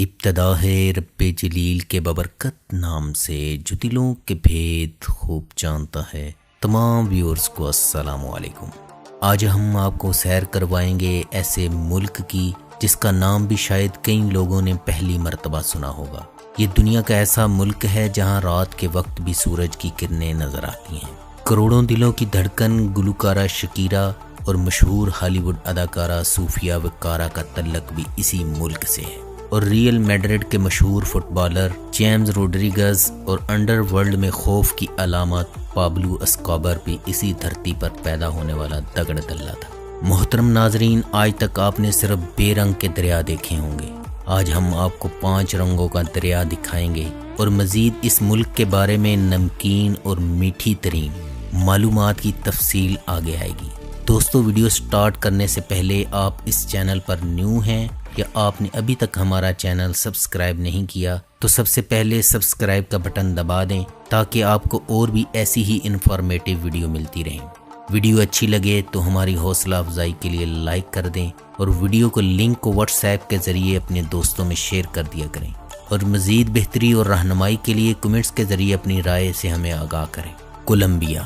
ابتدا ہے رب جلیل کے ببرکت نام سے جو دلوں کے بھید خوب جانتا ہے۔ تمام ویورز کو السلام علیکم۔ آج ہم آپ کو سیر کروائیں گے ایسے ملک کی جس کا نام بھی شاید کئی لوگوں نے پہلی مرتبہ سنا ہوگا۔ یہ دنیا کا ایسا ملک ہے جہاں رات کے وقت بھی سورج کی کرنیں نظر آتی ہیں۔ کروڑوں دلوں کی دھڑکن گلوکارہ شکیرا اور مشہور ہالی ووڈ اداکارہ صوفیا وکارا کا تعلق بھی اسی ملک سے ہے، اور ریئل میڈرڈ کے مشہور فٹ بالر جیمز روڈریگز اور انڈر ورلڈ میں خوف کی علامت پابلو اسکوبر بھی اسی دھرتی پر پیدا ہونے والا دگڑ دلہ تھا۔ محترم ناظرین، آج تک آپ نے صرف بے رنگ کے دریا دیکھے ہوں گے، آج ہم آپ کو 5 رنگوں کا دریا دکھائیں گے اور مزید اس ملک کے بارے میں نمکین اور میٹھی ترین معلومات کی تفصیل آگے آئے گی۔ دوستو، ویڈیو سٹارٹ کرنے سے پہلے آپ اس چینل پر نیو ہیں یا آپ نے ابھی تک ہمارا چینل سبسکرائب نہیں کیا تو سب سے پہلے سبسکرائب کا بٹن دبا دیں تاکہ آپ کو اور بھی ایسی ہی انفارمیٹیو ویڈیو ملتی رہیں۔ ویڈیو اچھی لگے تو ہماری حوصلہ افزائی کے لیے لائک کر دیں اور ویڈیو کو لنک کو واٹس ایپ کے ذریعے اپنے دوستوں میں شیئر کر دیا کریں، اور مزید بہتری اور رہنمائی کے لیے کمنٹس کے ذریعے اپنی رائے سے ہمیں آگاہ کریں۔ کولمبیا،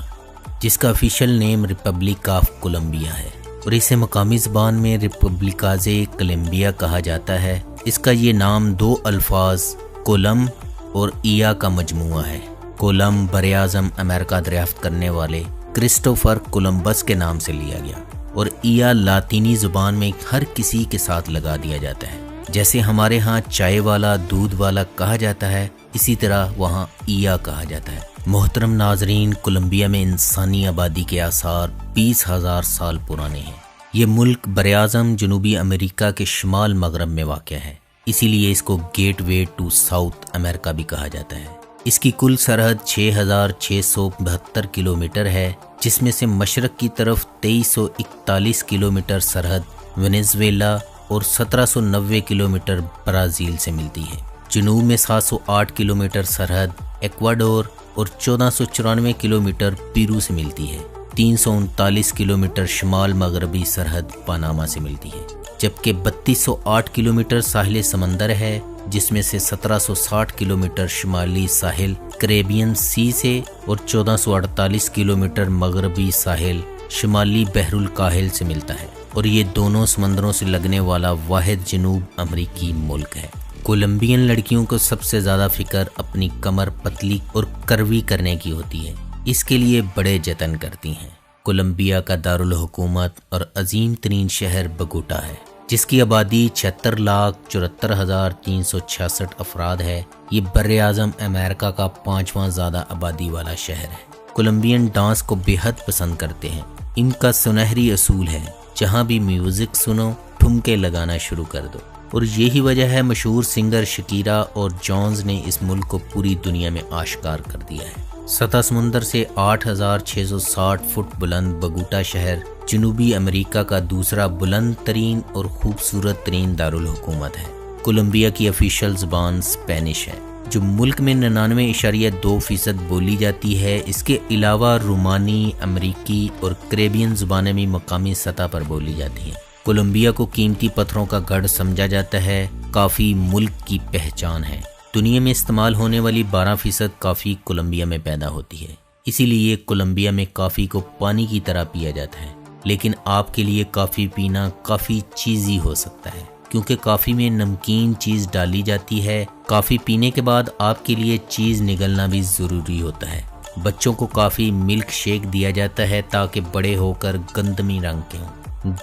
جس کا official name republic of Columbia ہے اور اسے مقامی زبان میں ریپبلیکازے کولمبیا کہا جاتا ہے، اس کا یہ نام 2 الفاظ کولم اور ایا کا مجموعہ ہے۔ کولم براعظم امریکہ دریافت کرنے والے کرسٹوفر کولمبس کے نام سے لیا گیا، اور ایا لاطینی زبان میں ہر کسی کے ساتھ لگا دیا جاتا ہے۔ جیسے ہمارے ہاں چائے والا دودھ والا کہا جاتا ہے، اسی طرح وہاں ایا کہا جاتا ہے۔ محترم ناظرین، کولمبیا میں انسانی آبادی کے آثار 20,000 سال پرانے ہیں۔ یہ ملک براعظم جنوبی امریکہ کے شمال مغرب میں واقع ہے، اسی لیے اس کو گیٹ وے ٹو ساؤتھ امریکہ بھی کہا جاتا ہے۔ اس کی کل سرحد 6,672 کلومیٹر ہے، جس میں سے مشرق کی طرف 2341 کلومیٹر سرحد وینزویلا اور 1790 کلومیٹر برازیل سے ملتی ہے۔ جنوب میں 708 کلومیٹر سرحد ایکواڈور اور 1494 کلومیٹر پیرو سے ملتی ہے۔ 339 کلومیٹر شمال مغربی سرحد پاناما سے ملتی ہے، جبکہ 3208 کلومیٹر ساحل سمندر ہے، جس میں سے 1760 کلومیٹر شمالی ساحل کریبین سی سے اور 1448 کلومیٹر مغربی ساحل شمالی بحر الکاہل سے ملتا ہے، اور یہ دونوں سمندروں سے لگنے والا واحد جنوب امریکی ملک ہے۔ کولمبین لڑکیوں کو سب سے زیادہ فکر اپنی کمر پتلی اور کروی کرنے کی ہوتی ہے، اس کے لیے بڑے جتن کرتی ہیں۔ کولمبیا کا دارالحکومت اور عظیم ترین شہر بگوٹا ہے، جس کی آبادی 76,74,366 افراد ہے۔ یہ براعظم امریکہ کا 5واں زیادہ آبادی والا شہر ہے۔ کولمبین ڈانس کو بے حد پسند کرتے ہیں۔ ان کا سنہری اصول ہے، جہاں بھی میوزک سنو ٹھمکے لگانا شروع کر دو، اور یہی وجہ ہے مشہور سنگر شکیرا اور جونز نے اس ملک کو پوری دنیا میں آشکار کر دیا ہے۔ سطح سمندر سے 8,660 فٹ بلند بگوٹا شہر جنوبی امریکہ کا دوسرا بلند ترین اور خوبصورت ترین دارالحکومت ہے۔ کولمبیا کی آفیشیل زبان اسپینش ہے، جو ملک میں 99.2% بولی جاتی ہے۔ اس کے علاوہ رومانی، امریکی اور کریبین زبانیں بھی مقامی سطح پر بولی جاتی ہیں۔ کولمبیا کو قیمتی پتھروں کا گڑھ سمجھا جاتا ہے، کافی ملک کی پہچان ہے۔ دنیا میں استعمال ہونے والی 12% کافی کولمبیا میں پیدا ہوتی ہے، اسی لیے کولمبیا میں کافی کو پانی کی طرح پیا جاتا ہے۔ لیکن آپ کے لیے کافی پینا کافی چیزی ہو سکتا ہے، کیونکہ کافی میں نمکین چیز ڈالی جاتی ہے۔ کافی پینے کے بعد آپ کے لیے چیز نگلنا بھی ضروری ہوتا ہے۔ بچوں کو کافی ملک شیک دیا جاتا ہے تاکہ بڑے ہو کر گندمی رنگ کے ہوں۔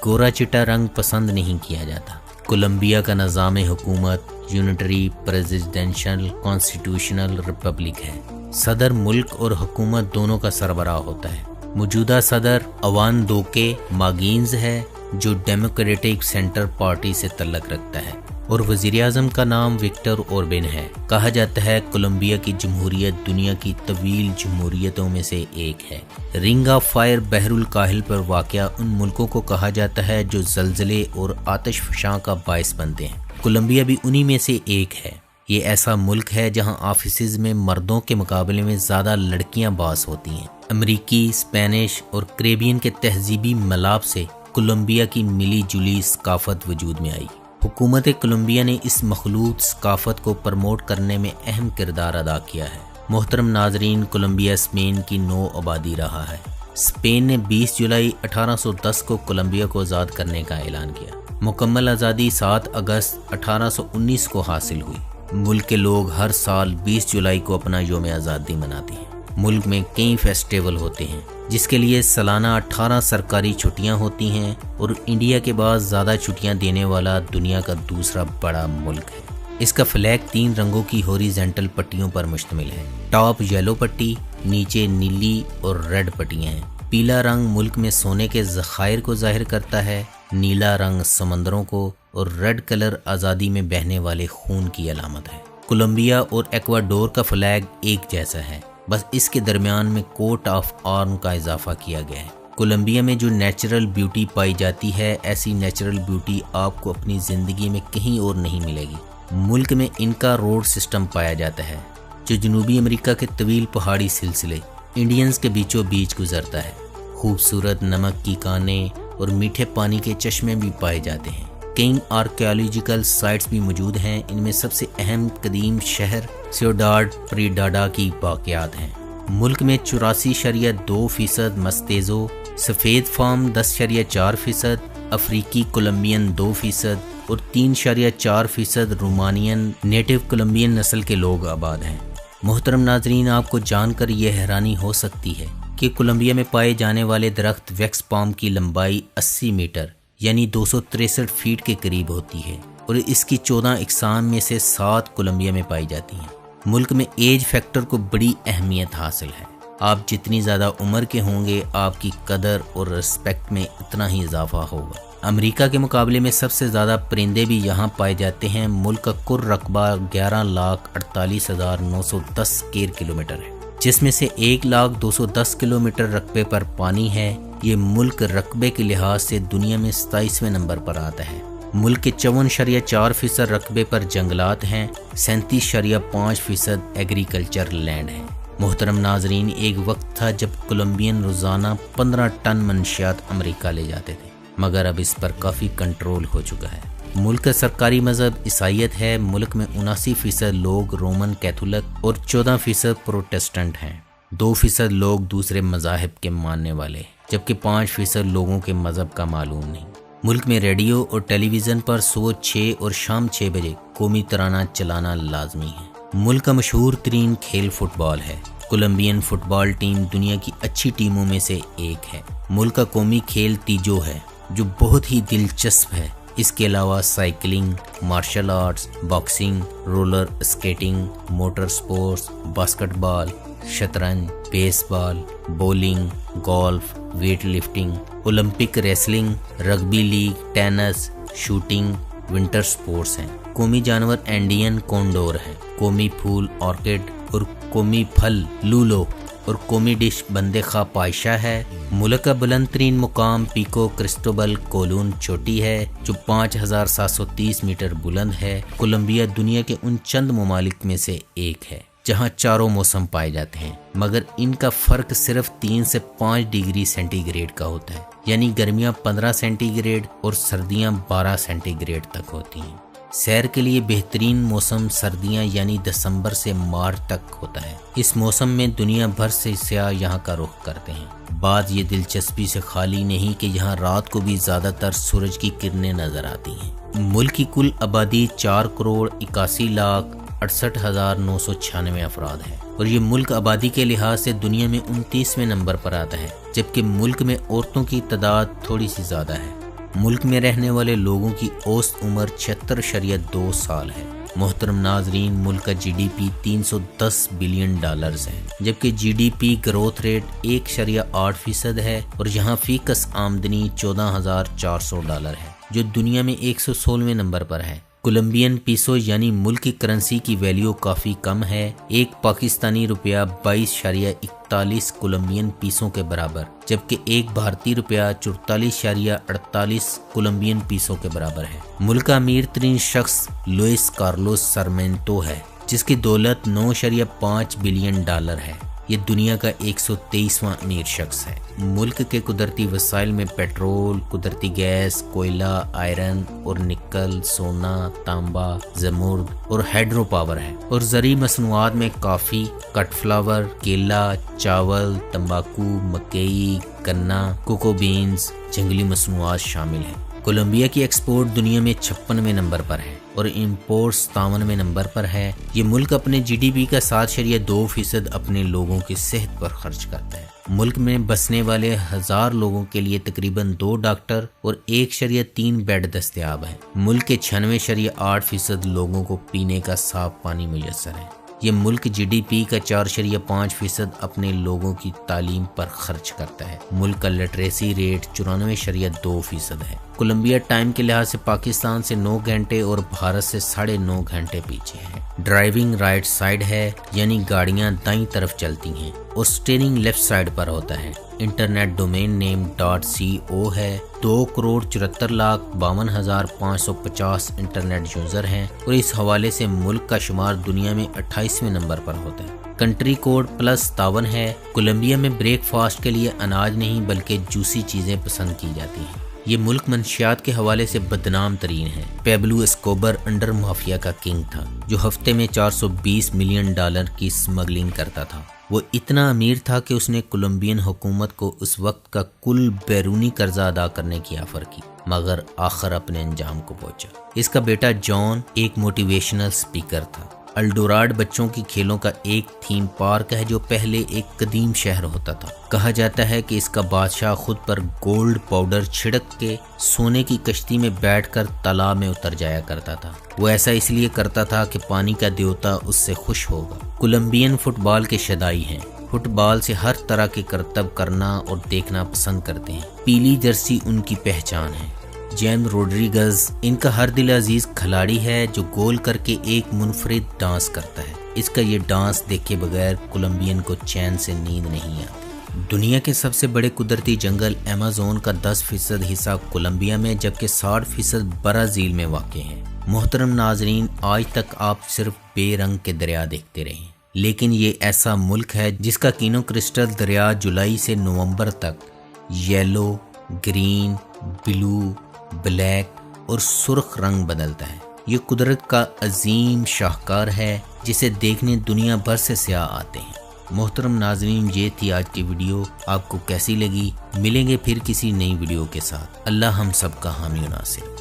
گورا چٹا رنگ پسند نہیں کیا جاتا۔ کولمبیا کا نظام حکومت یونٹری پریزیڈنشل کانسٹیٹیوشنل ریپبلک ہے۔ صدر ملک اور حکومت دونوں کا سربراہ ہوتا ہے۔ موجودہ صدر اوان دوکے ماگینز ہے، جو ڈیموکریٹک سینٹر پارٹی سے تعلق رکھتا ہے، اور وزیر اعظم کا نام وکٹر اوربین ہے۔ کہا جاتا ہے کولمبیا کی جمہوریت دنیا کی طویل جمہوریتوں میں سے ایک ہے۔ رنگ آف فائر بحر الکاہل پر واقع ان ملکوں کو کہا جاتا ہے جو زلزلے اور آتش فشاں کا باعث بنتے ہیں۔ کولمبیا بھی انہی میں سے ایک ہے۔ یہ ایسا ملک ہے جہاں آفیسز میں مردوں کے مقابلے میں زیادہ لڑکیاں باس ہوتی ہیں۔ امریکی، اسپینش اور کریبین کے تہذیبی ملاپ سے کولمبیا کی ملی جلی ثقافت وجود میں آئی۔ حکومت کولمبیا نے اس مخلوط ثقافت کو پروموٹ کرنے میں اہم کردار ادا کیا ہے۔ محترم ناظرین، کولمبیا اسپین کی نو آبادی رہا ہے۔ اسپین نے 20 جولائی 1810 کو کولمبیا کو آزاد کرنے کا اعلان کیا۔ مکمل آزادی 7 اگست 1819 کو حاصل ہوئی۔ ملک کے لوگ ہر سال 20 جولائی کو اپنا یوم آزادی مناتے ہیں۔ ملک میں کئی فیسٹیول ہوتے ہیں جس کے لیے سالانہ 18 سرکاری چھٹیاں ہوتی ہیں، اور انڈیا کے بعد زیادہ چھٹیاں دینے والا دنیا کا دوسرا بڑا ملک ہے۔ اس کا فلیگ 3 رنگوں کی ہاریزونٹل پٹیوں پر مشتمل ہے۔ ٹاپ یلو پٹی، نیچے نیلی اور ریڈ پٹیاں ہیں۔ پیلا رنگ ملک میں سونے کے ذخائر کو ظاہر کرتا ہے، نیلا رنگ سمندروں کو، اور ریڈ کلر آزادی میں بہنے والے خون کی علامت ہے۔ کولمبیا اور ایکواڈور کا فلیگ ایک جیسا ہے، بس اس کے درمیان میں کوٹ آف آرم کا اضافہ کیا گیا ہے۔ کولمبیا میں جو نیچرل بیوٹی پائی جاتی ہے، ایسی نیچرل بیوٹی آپ کو اپنی زندگی میں کہیں اور نہیں ملے گی۔ ملک میں ان کا روڈ سسٹم پایا جاتا ہے جو جنوبی امریکہ کے طویل پہاڑی سلسلے انڈینز کے بیچوں بیچ گزرتا ہے۔ خوبصورت نمک کی کانیں اور میٹھے پانی کے چشمے بھی پائے جاتے ہیں۔ کئی آرکیالوجیکل سائٹس بھی موجود ہیں، ان میں سب سے اہم قدیم شہر سیوڈاد پریڈاڈا کی باقیات ہیں۔ ملک میں 84.2% مستیزو، سفید فام 10.4%، افریقی کولمبین 2% اور 3.4% رومانین نیٹو کولمبین نسل کے لوگ آباد ہیں۔ محترم ناظرین، آپ کو جان کر یہ حیرانی ہو سکتی ہے کہ کولمبیا میں پائے جانے والے درخت ویکس پام کی لمبائی 80 میٹر یعنی 263 فیٹ کے قریب ہوتی ہے، اور اس کی 14 اقسام میں سے 7 کولمبیا میں پائی جاتی ہیں۔ ملک میں ایج فیکٹر کو بڑی اہمیت حاصل ہے۔ آپ جتنی زیادہ عمر کے ہوں گے، آپ کی قدر اور رسپیکٹ میں اتنا ہی اضافہ ہوگا۔ امریکہ کے مقابلے میں سب سے زیادہ پرندے بھی یہاں پائے جاتے ہیں۔ ملک کا کل رقبہ 11,48,910 اسکوائر کلومیٹر ہے، جس میں سے 1,02,10 کلومیٹر رقبے پر پانی ہے۔ یہ ملک رقبے کے لحاظ سے دنیا میں 27ویں نمبر پر آتا ہے۔ ملک کے 54.4% رقبے پر جنگلات ہیں، 37.5% ایگریکلچر لینڈ ہے۔ محترم ناظرین، ایک وقت تھا جب کولمبین روزانہ 15 ٹن منشیات امریکہ لے جاتے تھے، مگر اب اس پر کافی کنٹرول ہو چکا ہے۔ ملک کا سرکاری مذہب عیسائیت ہے۔ ملک میں 79% لوگ رومن کیتھولک اور 14% پروٹسٹنٹ ہیں۔ 2% لوگ دوسرے مذاہب کے ماننے والے، جبکہ 5% لوگوں کے مذہب کا معلوم نہیں۔ ملک میں ریڈیو اور ٹیلی ویژن پر صبح 6 اور شام 6 بجے قومی ترانہ چلانا لازمی ہے۔ ملک کا مشہور ترین کھیل فٹ بال ہے۔ کولمبین فٹ بال ٹیم دنیا کی اچھی ٹیموں میں سے ایک ہے۔ ملک کا قومی کھیل تیجو ہے، جو بہت ہی دلچسپ ہے۔ اس کے علاوہ cycling, martial arts, boxing, roller skating, motor sports, basketball, شطرنج، baseball, bowling, golf, weightlifting, Olympic wrestling, rugby league, tennis, shooting, winter sports ہیں۔ قومی جانور انڈین کونڈور ہے۔ قومی پھول آرکڈ اور قومی پھل لولو اور قومی ڈش بندے خواہ پائشہ ہے۔ ملک کا بلند ترین مقام پیکو کرسٹوبل کولون چوٹی ہے، جو 5,730 میٹر بلند ہے۔ کولمبیا دنیا کے ان چند ممالک میں سے ایک ہے جہاں چاروں موسم پائے جاتے ہیں، مگر ان کا فرق صرف 3 سے 5 ڈگری سینٹی گریڈ کا ہوتا ہے، یعنی گرمیاں 15 سینٹی گریڈ اور سردیاں 12 سینٹی گریڈ تک ہوتی ہیں۔ سیر کے لیے بہترین موسم سردیاں یعنی دسمبر سے مارچ تک ہوتا ہے۔ اس موسم میں دنیا بھر سے سیاح یہاں کا رخ کرتے ہیں۔ بات یہ دلچسپی سے خالی نہیں کہ یہاں رات کو بھی زیادہ تر سورج کی کرنیں نظر آتی ہیں۔ ملک کی کل آبادی 4,81,68,996 افراد ہے، اور یہ ملک آبادی کے لحاظ سے دنیا میں 29ویں نمبر پر آتا ہے، جبکہ ملک میں عورتوں کی تعداد تھوڑی سی زیادہ ہے۔ ملک میں رہنے والے لوگوں کی اوسط عمر 76.2 سال ہے۔ محترم ناظرین، ملک کا جی ڈی پی $310 بلین ہے، جبکہ G D P growth rate 1.8% ہے، اور یہاں فی کس آمدنی $14,400 ہے، جو دنیا میں 116ویں نمبر پر ہے۔ کولمبین پیسو یعنی ملک کی کرنسی کی ویلیو کافی کم ہے۔ ایک پاکستانی روپیہ 22.41 کولمبین پیسوں کے برابر، جبکہ ایک بھارتی روپیہ 44.48 کولمبین پیسوں کے برابر ہے۔ ملک کا امیر ترین شخص لوئس کارلوس سرمینٹو ہے، جس کی دولت $9.5 بلین ہے۔ یہ دنیا کا 123واں امیر شخص ہے۔ ملک کے قدرتی وسائل میں پیٹرول، قدرتی گیس، کوئلہ، آئرن اور نکل، سونا، تانبا، زمرد اور ہائیڈرو پاور ہے، اور زرعی مصنوعات میں کافی، کٹ فلاور، کیلا، چاول، تمباکو، مکئی، گنا، کوکو بینز، جنگلی مصنوعات شامل ہیں۔ کولمبیا کی ایکسپورٹ دنیا میں 56ویں نمبر پر ہے اور امپورٹ 57ویں نمبر پر ہے۔ یہ ملک اپنے جی ڈی پی کا 7.2% اپنے لوگوں کی صحت پر خرچ کرتا ہے۔ ملک میں بسنے والے 1000 لوگوں کے لیے تقریباً 2 ڈاکٹر اور 1.3 بیڈ دستیاب ہیں۔ ملک کے 96.8% لوگوں کو پینے کا صاف پانی میسر ہے۔ یہ ملک جی ڈی پی کا 4.5% اپنے لوگوں کی تعلیم پر خرچ کرتا ہے۔ ملک کا لٹریسی ریٹ 94.2% ہے۔ کولمبیا ٹائم کے لحاظ سے پاکستان سے 9 گھنٹے اور بھارت سے 9.5 گھنٹے پیچھے ہے۔ ڈرائیونگ رائٹ سائڈ ہے، یعنی گاڑیاں دائیں طرف چلتی ہیں اور سٹیئرنگ لیفٹ سائڈ پر ہوتا ہے۔ انٹرنیٹ ڈومین نیم .co ہے۔ 2,74,52,550 انٹرنیٹ یوزر ہیں اور اس حوالے سے ملک کا شمار دنیا میں 28ویں نمبر پر ہوتا ہے۔ کنٹری کوڈ +57 ہے۔ کولمبیا میں بریک فاسٹ کے لیے اناج نہیں بلکہ جوسی چیزیں پسند کی جاتی ہیں۔ یہ ملک منشیات کے حوالے سے بدنام ترین ہے۔ پیبلو اسکوبر انڈر مافیا کا کنگ تھا جو ہفتے میں $420 ملین کی سمگلنگ کرتا تھا۔ وہ اتنا امیر تھا کہ اس نے کولمبین حکومت کو اس وقت کا کل بیرونی قرضہ ادا کرنے کی آفر کی، مگر آخر اپنے انجام کو پہنچا۔ اس کا بیٹا جان ایک موٹیویشنل سپیکر تھا۔ الڈوراڈ بچوں کی کھیلوں کا ایک تھیم پارک ہے جو پہلے ایک قدیم شہر ہوتا تھا۔ کہا جاتا ہے کہ اس کا بادشاہ خود پر گولڈ پاؤڈر چھڑک کے سونے کی کشتی میں بیٹھ کر تالاب میں اتر جایا کرتا تھا۔ وہ ایسا اس لیے کرتا تھا کہ پانی کا دیوتا اس سے خوش ہوگا۔ کولمبین فٹ بال کے شدائی ہیں۔ فٹ بال سے ہر طرح کے کرتب کرنا اور دیکھنا پسند کرتے ہیں۔ پیلی جرسی ان کی پہچان ہے۔ جیم روڈریگز ان کا ہر دل عزیز کھلاڑی ہے جو گول کر کے ایک منفرد ڈانس کرتا ہے۔ اس کا یہ ڈانس دیکھے بغیر کولمبین کو چین سے نیند نہیں آتی۔ دنیا کے سب سے بڑے قدرتی جنگل ایمیزون کا 10% حصہ کولمبیا میں جبکہ 60% برازیل میں واقع ہے۔ محترم ناظرین، آج تک آپ صرف بے رنگ کے دریا دیکھتے رہے، لیکن یہ ایسا ملک ہے جس کا کینو کرسٹل دریا جولائی سے نومبر تک یلو، گرین، بلو، بلیک اور سرخ رنگ بدلتا ہے۔ یہ قدرت کا عظیم شاہکار ہے جسے دیکھنے دنیا بھر سے سیاح آتے ہیں۔ محترم ناظرین، یہ تھی آج کی ویڈیو، آپ کو کیسی لگی؟ ملیں گے پھر کسی نئی ویڈیو کے ساتھ۔ اللہ ہم سب کا حامی و ناصر۔